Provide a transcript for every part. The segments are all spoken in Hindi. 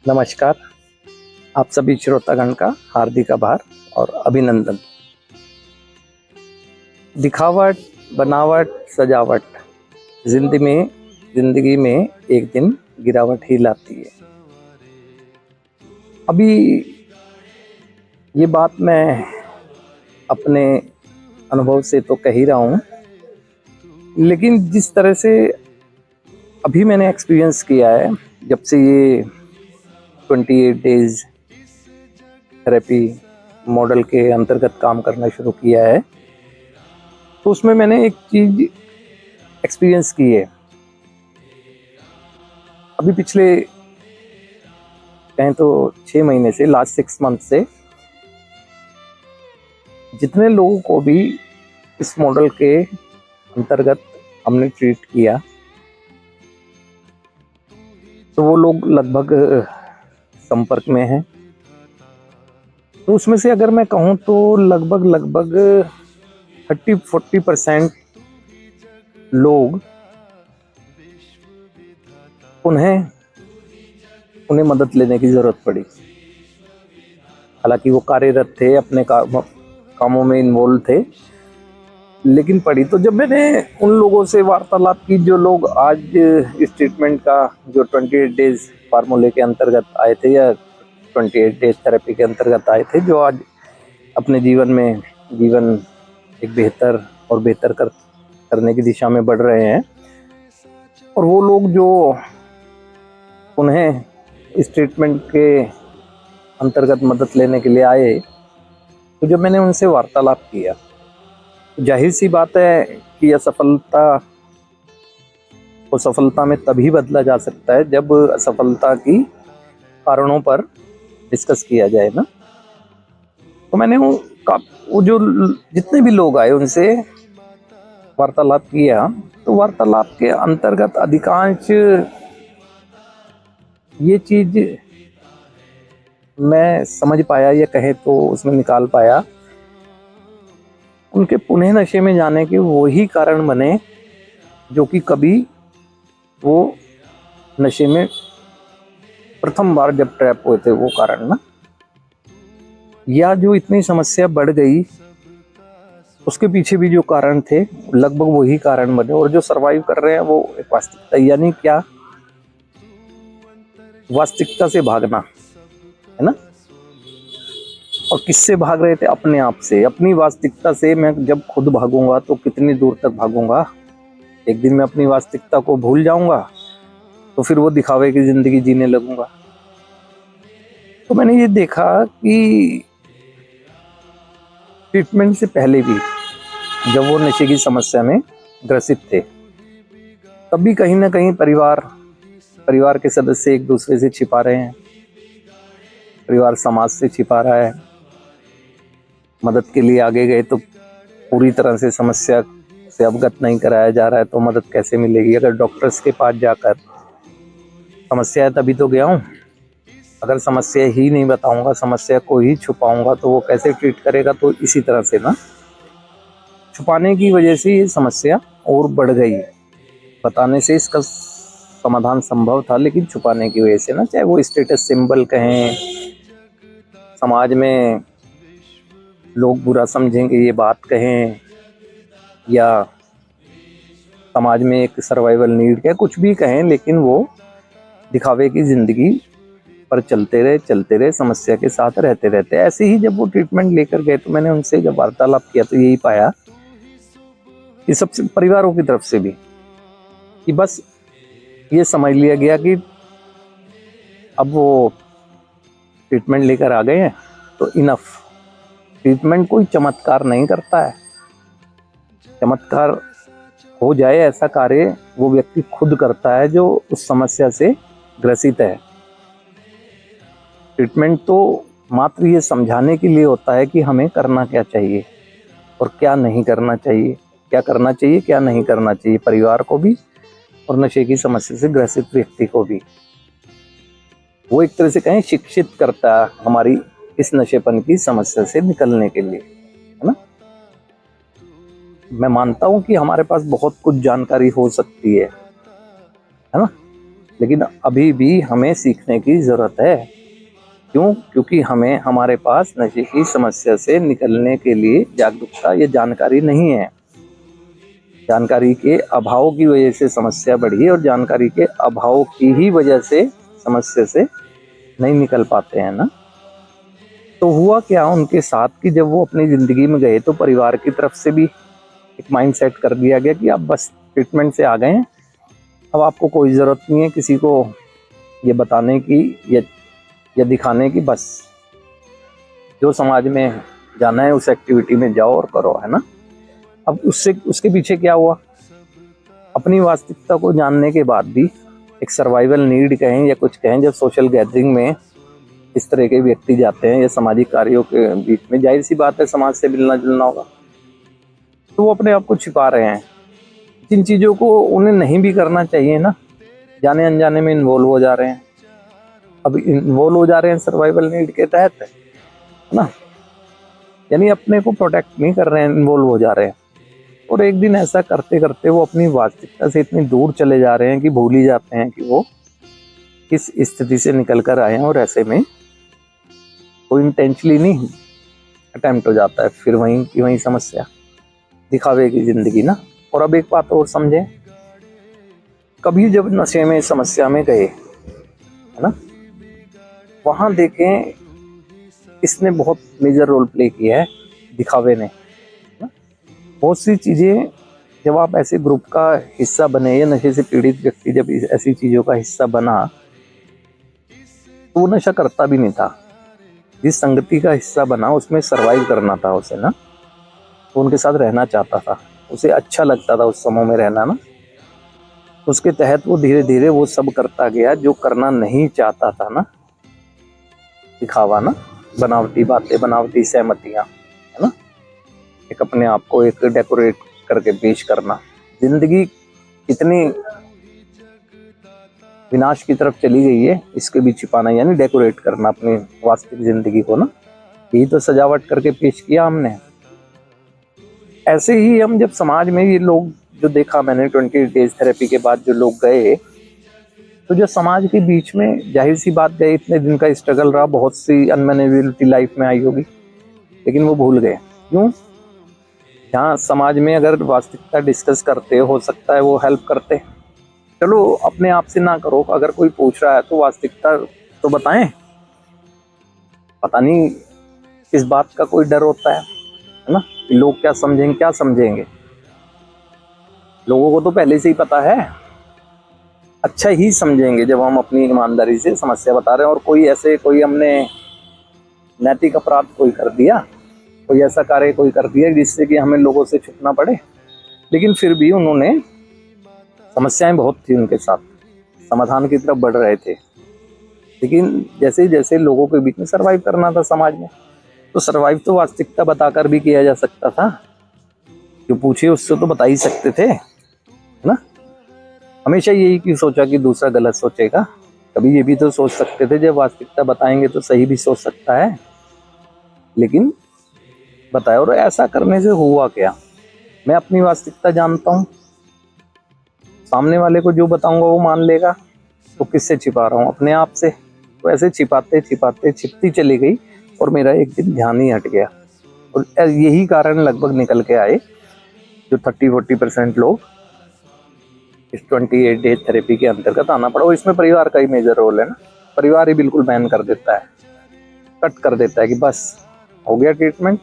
नमस्कार। आप सभी श्रोतागण का हार्दिक आभार और अभिनंदन। दिखावट, बनावट, सजावट जिंदगी में एक दिन गिरावट ही लाती है। अभी ये बात मैं अपने अनुभव से तो कह ही रहा हूँ, लेकिन जिस तरह से अभी मैंने एक्सपीरियंस किया है, जब से ये 28 डेज थेरेपी मॉडल के अंतर्गत काम करना शुरू किया है, तो उसमें मैंने एक चीज एक्सपीरियंस की है। अभी पिछले कहें तो 6 महीने से, लास्ट 6 मंथ से, जितने लोगों को भी इस मॉडल के अंतर्गत हमने ट्रीट किया, तो वो लोग लगभग संपर्क में हैं। तो उसमें से अगर मैं कहूँ तो लगभग 30-40% लोग उन्हें मदद लेने की ज़रूरत पड़ी। हालांकि वो कार्यरत थे, अपने कामों में इन्वॉल्व थे, लेकिन पड़ी। तो जब मैंने उन लोगों से वार्तालाप की, जो लोग आज इस ट्रीटमेंट का जो 28 डेज फार्मूले के अंतर्गत आए थे या 28 डेज थेरेपी के अंतर्गत आए थे, जो आज अपने जीवन एक बेहतर और बेहतर करने की दिशा में बढ़ रहे हैं, और वो लोग जो उन्हें इस ट्रीटमेंट के अंतर्गत मदद लेने के लिए आए, तो जब मैंने उनसे वार्तालाप किया, जाहिर सी बात है कि सफलता में तभी बदला जा सकता है जब असफलता की कारणों पर डिस्कस किया जाए ना। तो मैंने वो जो जितने भी लोग आए उनसे वार्तालाप किया, तो वार्तालाप के अंतर्गत अधिकांश ये चीज मैं समझ पाया, या कहे तो उसमें निकाल पाया, उनके पुनः नशे में जाने के वही कारण बने जो कि कभी वो नशे में प्रथम बार जब ट्रैप हुए थे वो कारण ना, या जो इतनी समस्या बढ़ गई उसके पीछे भी जो कारण थे लगभग वही कारण बने। और जो सरवाइव कर रहे हैं वो एक वास्तविकता, यानी क्या, वास्तविकता से भागना है ना। और किससे भाग रहे थे? अपने आप से, अपनी वास्तविकता से। मैं जब खुद भागूंगा तो कितनी दूर तक भागूंगा? एक दिन मैं अपनी वास्तविकता को भूल जाऊंगा, तो फिर वो दिखावे की जिंदगी जीने लगूंगा। तो मैंने ये देखा कि ट्रीटमेंट से पहले भी जब वो नशे की समस्या में ग्रसित थे, तब भी कहीं ना कहीं परिवार के सदस्य एक दूसरे से छिपा रहे हैं, परिवार समाज से छिपा रहा है। मदद के लिए आगे गए तो पूरी तरह से समस्या से अवगत नहीं कराया जा रहा है, तो मदद कैसे मिलेगी? अगर डॉक्टर्स के पास जाकर समस्या है तभी तो गया हूँ, अगर समस्या ही नहीं बताऊंगा, समस्या को ही छुपाऊंगा, तो वो कैसे ट्रीट करेगा? तो इसी तरह से ना, छुपाने की वजह से ये समस्या और बढ़ गई। बताने से इसका समाधान संभव था, लेकिन छुपाने की वजह से ना, चाहे वो स्टेटस सिंबल कहें, समाज में लोग बुरा समझेंगे ये बात कहें, या समाज में एक सर्वाइवल नीड है, कुछ भी कहें, लेकिन वो दिखावे की जिंदगी पर चलते रहे, समस्या के साथ रहते। ऐसे ही जब वो ट्रीटमेंट लेकर गए, तो मैंने उनसे जब वार्तालाप किया तो यही पाया कि सबसे परिवारों की तरफ से भी, कि बस ये समझ लिया गया कि अब वो ट्रीटमेंट लेकर आ गए हैं तो इनफ। ट्रीटमेंट कोई चमत्कार नहीं करता है। चमत्कार हो जाए ऐसा कार्य वो व्यक्ति खुद करता है जो उस समस्या से ग्रसित है। ट्रीटमेंट तो मात्र ये समझाने के लिए होता है कि हमें करना क्या चाहिए और क्या नहीं करना चाहिए, क्या करना चाहिए, क्या नहीं करना चाहिए, परिवार को भी और नशे की समस्या से ग्रसित व्यक्ति को भी। वो एक तरह से कहें शिक्षित करता है हमारी इस नशेपन की समस्या से निकलने के लिए, है ना। मैं मानता हूं कि हमारे पास बहुत कुछ जानकारी हो सकती है ना, लेकिन अभी भी हमें सीखने की ज़रूरत है। क्यों? क्योंकि हमें हमारे पास नशे की समस्या से निकलने के लिए जागरूकता या जानकारी नहीं है। जानकारी के अभाव की वजह से समस्या बढ़ी और जानकारी के अभाव की ही वजह से समस्या से नहीं निकल पाते हैं ना। तो हुआ क्या उनके साथ कि जब वो अपनी ज़िंदगी में गए तो परिवार की तरफ से भी एक माइंड सेट कर दिया गया कि आप बस ट्रीटमेंट से आ गए हैं, अब आपको कोई ज़रूरत नहीं है किसी को ये बताने की या दिखाने की, बस जो समाज में जाना है उस एक्टिविटी में जाओ और करो, है ना। अब उसके पीछे क्या हुआ, अपनी वास्तविकता को जानने के बाद भी एक सर्वाइवल नीड कहें या कुछ कहें, जब सोशल गैदरिंग में इस तरह के व्यक्ति जाते हैं या सामाजिक कार्यों के बीच में, जाहिर सी बात है समाज से मिलना जुलना होगा, तो वो अपने आप को छिपा रहे हैं। जिन चीज़ों को उन्हें नहीं भी करना चाहिए ना, जाने अनजाने में इन्वॉल्व हो जा रहे हैं। अब इन्वॉल्व हो जा रहे हैं सर्वाइवल नीड के तहत, है ना, यानी अपने को प्रोटेक्ट नहीं कर रहे हैं, इन्वॉल्व हो जा रहे हैं। और एक दिन ऐसा करते करते वो अपनी वास्तविकता से इतनी दूर चले जा रहे हैं कि भूल ही जाते हैं कि वो किस स्थिति से निकल कर आए हैं। और ऐसे में कोई इंटेंशनली नहीं अटेम्प्ट हो जाता है, फिर वहीं की वहीं समस्या, दिखावे की जिंदगी ना। और अब एक बात और समझें, कभी जब नशे में समस्या में गए, है ना, वहाँ देखें इसने बहुत मेजर रोल प्ले किया है, दिखावे ने ना। बहुत सी चीज़ें जब आप ऐसे ग्रुप का हिस्सा बने या नशे से पीड़ित व्यक्ति जब ऐसी चीज़ों का हिस्सा बना, तो वो नशा करता भी नहीं था। जिस संगति का हिस्सा बना उसमें सरवाइव करना था उसे ना, तो उनके साथ रहना चाहता था, उसे अच्छा लगता था उस समूह में रहना ना। उसके तहत वो धीरे धीरे वो सब करता गया जो करना नहीं चाहता था ना, दिखावा ना, बनावटी बातें, बनावटी सहमतियाँ, है ना, एक अपने आप को एक डेकोरेट करके पेश करना। जिंदगी कितनी विनाश की तरफ चली गई है, इसके भी छिपाना यानी डेकोरेट करना अपनी वास्तविक जिंदगी को ना, यही तो सजावट करके पेश किया हमने। ऐसे ही हम जब समाज में ये लोग जो देखा मैंने 28 डेज थेरेपी के बाद जो लोग गए, तो जो समाज के बीच में जाहिर सी बात गए, इतने दिन का स्ट्रगल रहा, बहुत सी अनमैनेजेबिलिटी लाइफ में आई होगी, लेकिन वो भूल गए। क्यों? जहाँ समाज में अगर वास्तविकता डिस्कस करते, हो सकता है वो हेल्प करते। चलो अपने आप से ना करो, अगर कोई पूछ रहा है तो वास्तविकता तो बताएं। पता नहीं किस बात का कोई डर होता है ना, कि लोग क्या समझेंगे, क्या समझेंगे। लोगों को तो पहले से ही पता है, अच्छा ही समझेंगे जब हम अपनी ईमानदारी से समस्या बता रहे हैं। और कोई हमने नैतिक अपराध कोई कर दिया, कोई ऐसा कार्य कोई कर दिया जिससे कि हमें लोगों से छुपना पड़े, लेकिन फिर भी उन्होंने, समस्याएं बहुत थी उनके साथ, समाधान की तरफ बढ़ रहे थे, लेकिन जैसे जैसे लोगों के बीच में सरवाइव करना था समाज में, तो सरवाइव तो वास्तविकता बताकर भी किया जा सकता था। जो पूछे उससे तो बता ही सकते थे, है ना। हमेशा यही क्यों सोचा कि दूसरा गलत सोचेगा, कभी ये भी तो सोच सकते थे जब वास्तविकता बताएंगे तो सही भी सोच सकता है, लेकिन बताया। और ऐसा करने से हुआ क्या, मैं अपनी वास्तविकता जानता हूँ, सामने वाले को जो बताऊंगा वो मान लेगा, तो किससे छिपा रहा हूँ, अपने आप से। तो ऐसे छिपाते छिपाते छिपती चली गई और मेरा एक दिन ध्यान ही हट गया। और यही कारण लगभग निकल के आए जो 30-40% लोग इस 28 डेज थेरेपी के अंतर्गत आना पड़ा। और इसमें परिवार का ही मेजर रोल है ना, परिवार ही बिल्कुल बैन कर देता है, कट कर देता है कि बस हो गया ट्रीटमेंट,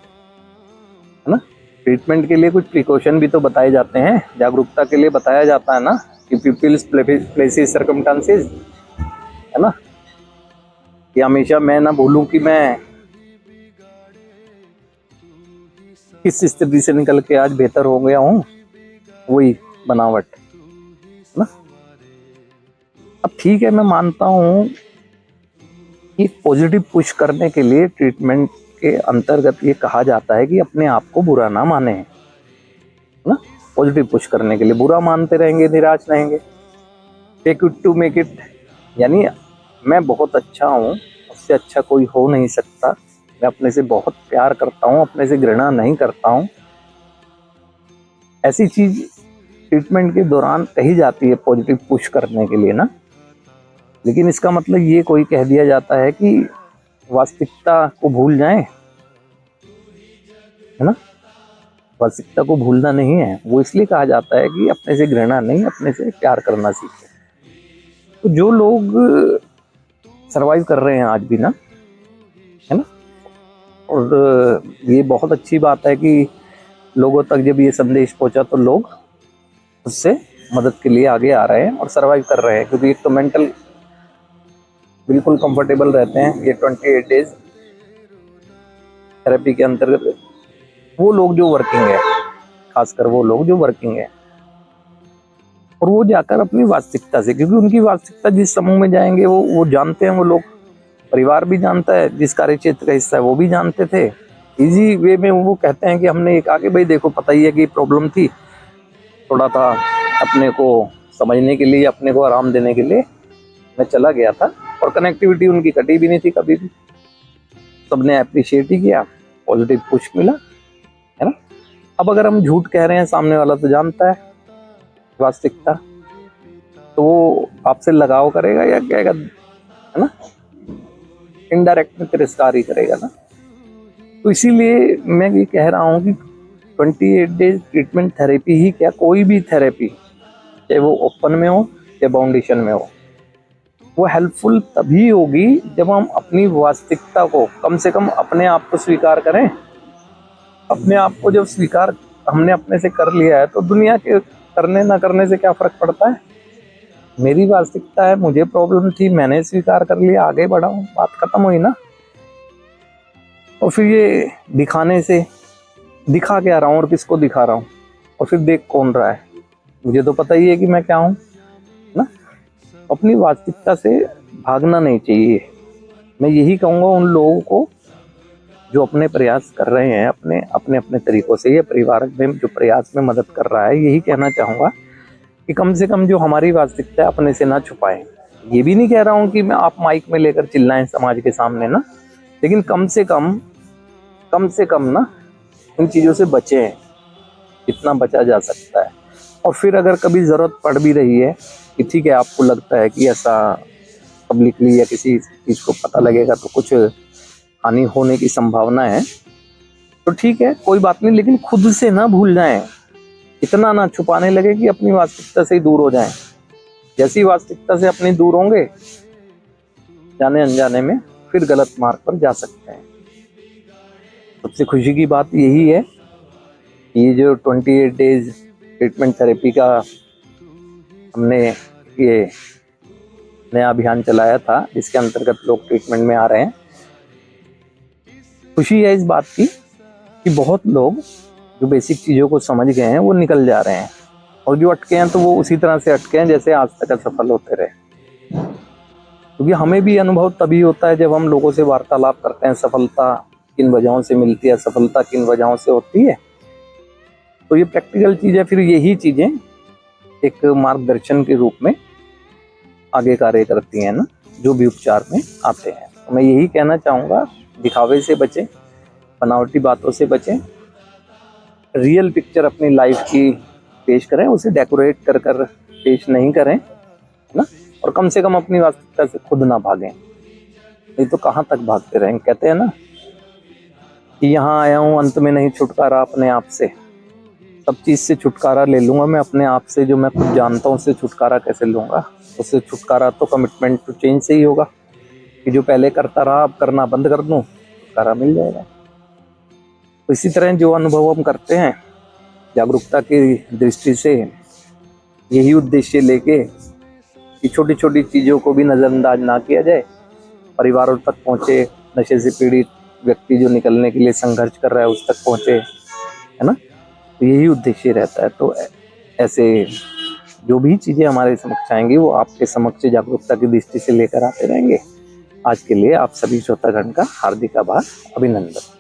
है ना। ट्रीटमेंट के लिए कुछ प्रिकॉशन भी तो बताए जाते हैं, जागरूकता के लिए बताया जाता है ना, कि पीपल्स प्लेसेस सर्कमस्टांसेस, है ना, कि हमेशा मैं ना भूलूं कि मैं किस स्थिति से निकल के आज बेहतर हो गया हूँ, वही बनावट, है ना। अब ठीक है, मैं मानता हूँ कि पॉजिटिव पुश करने के लिए ट्रीटमेंट के अंतर्गत ये कहा जाता है कि अपने आप को बुरा ना माने, है ना। पॉजिटिव पुश करने के लिए बुरा मानते रहेंगे, निराश रहेंगे, take it to make it, यानी मैं बहुत अच्छा हूँ, उससे अच्छा कोई हो नहीं सकता, मैं अपने से बहुत प्यार करता हूँ, अपने से घृणा नहीं करता हूँ। ऐसी चीज ट्रीटमेंट के दौरान कही जाती है पॉजिटिव पुश करने के लिए ना, लेकिन इसका मतलब ये कोई कह दिया जाता है कि वास्तविकता को भूल जाएं, है ना। वास्तविकता को भूलना नहीं है, वो इसलिए कहा जाता है कि अपने से घृणा नहीं, अपने से प्यार करना सीखें। तो जो लोग सरवाइव कर रहे हैं आज भी ना, है ना, और ये बहुत अच्छी बात है कि लोगों तक जब ये संदेश पहुंचा तो लोग उससे मदद के लिए आगे आ रहे हैं और सरवाइव कर रहे हैं, क्योंकि एक तो मेंटल बिल्कुल कंफर्टेबल रहते हैं। ये 28 डेज थेरेपी के अंतर्गत वो लोग जो वर्किंग है, खासकर वो लोग जो वर्किंग है, और वो जाकर अपनी वास्तविकता से, क्योंकि उनकी वास्तविकता जिस समूह में जाएंगे वो जानते हैं, वो लोग, परिवार भी जानता है, जिस कार्य क्षेत्र का हिस्सा है वो भी जानते थे। इजी वे में वो कहते हैं कि हमने एक आगे, भाई देखो पता ही है कि प्रॉब्लम थी, थोड़ा था, अपने को समझने के लिए, अपने को आराम देने के लिए मैं चला गया था, और कनेक्टिविटी उनकी कटी भी नहीं थी कभी भी। सबने अप्रिशिएट ही किया, पॉजिटिव पुश मिला, है ना। अब अगर हम झूठ कह रहे हैं, सामने वाला तो जानता है वास्तविकता, तो वो आपसे लगाव करेगा या कहेगा, है ना, इनडायरेक्ट में तिरस्कार ही करेगा ना। तो इसीलिए मैं ये कह रहा हूँ कि 28 डेज ट्रीटमेंट थेरेपी ही क्या, कोई भी थेरेपी, चाहे वो ओपन में हो या बाउंडेशन में हो, वो हेल्पफुल तभी होगी जब हम अपनी वास्तविकता को, कम से कम अपने आप को स्वीकार करें। अपने आप को जब स्वीकार हमने अपने से कर लिया है, तो दुनिया के करने ना करने से क्या फर्क पड़ता है। मेरी वास्तविकता है, मुझे प्रॉब्लम थी, मैंने स्वीकार कर लिया, आगे बढ़ा हूँ, बात खत्म हुई ना। और फिर ये दिखाने से, दिखा क्या रहा हूँ और किसको दिखा रहा हूँ, और फिर देख कौन रहा है, मुझे तो पता ही है कि मैं क्या हूँ ना। अपनी वास्तविकता से भागना नहीं चाहिए। मैं यही कहूँगा उन लोगों को जो अपने प्रयास कर रहे हैं, अपने अपने अपने तरीकों से, ये परिवार में जो प्रयास में मदद कर रहा है, यही कहना चाहूँगा कि कम से कम जो हमारी वास्तविकता है अपने से ना छुपाएं। ये भी नहीं कह रहा हूँ कि मैं आप माइक में लेकर चिल्लाएं समाज के सामने ना, लेकिन कम से कम ना इन चीज़ों से बचें, इतना बचा जा सकता है। और फिर अगर कभी ज़रूरत पड़ भी रही है कि ठीक है, आपको लगता है कि ऐसा पब्लिकली या किसी चीज़ को पता लगेगा तो कुछ हानि होने की संभावना है, तो ठीक है, कोई बात नहीं, लेकिन खुद से ना भूल जाएं, इतना ना छुपाने लगे कि अपनी वास्तविकता से ही दूर हो जाएं। जैसी वास्तविकता से अपनी दूर होंगे, जाने अनजाने में फिर गलत मार्ग पर जा सकते हैं। सबसे खुशी की बात यही है कि ये जो 28 डेज ट्रीटमेंट थेरेपी का हमने ये नया अभियान चलाया था, जिसके अंतर्गत लोग ट्रीटमेंट में आ रहे हैं, खुशी है इस बात की कि बहुत लोग जो बेसिक चीज़ों को समझ गए हैं वो निकल जा रहे हैं, और जो अटके हैं तो वो उसी तरह से अटके हैं जैसे आज तक असफल होते रहे। क्योंकि हमें भी अनुभव तभी होता है जब हम लोगों से वार्तालाप करते हैं, सफलता किन वजहों से मिलती है, सफलता किन वजहों से होती है। तो ये प्रैक्टिकल चीज़ है, फिर यही चीज़ें एक मार्गदर्शन के रूप में आगे कार्य करती हैं ना, जो भी उपचार में आते हैं। तो मैं यही कहना चाहूँगा, दिखावे से बचें, बनावटी बातों से बचें, रियल पिक्चर अपनी लाइफ की पेश करें, उसे डेकोरेट कर कर पेश नहीं करें ना, और कम से कम अपनी वास्तविकता से खुद ना भागें, नहीं तो कहाँ तक भागते रहेंगे। कहते हैं ना कि यहाँ आया हूँ अंत में नहीं छुटकारा अपने आप से, सब चीज़ से छुटकारा ले लूँगा मैं, अपने आप से जो मैं खुद जानता हूँ उससे छुटकारा कैसे लूँगा। उससे छुटकारा तो कमिटमेंट टू चेंज से ही होगा कि जो पहले करता रहा अब करना बंद कर दूँ, छुटकारा मिल जाएगा। तो इसी तरह जो अनुभव हम करते हैं जागरूकता की दृष्टि से, यही उद्देश्य लेके कि छोटी छोटी चीज़ों को भी नज़रअंदाज ना किया जाए, परिवारों तक पहुँचे, नशे से पीड़ित व्यक्ति जो निकलने के लिए संघर्ष कर रहा है उस तक पहुँचे, है ना। तो यही उद्देश्य रहता है। तो ऐसे जो भी चीज़ें हमारे समक्ष आएंगी वो आपके समक्ष जागरूकता की दृष्टि से लेकर आते रहेंगे। आज के लिए आप सभी श्रोतागण का हार्दिक आभार, अभिनंदन।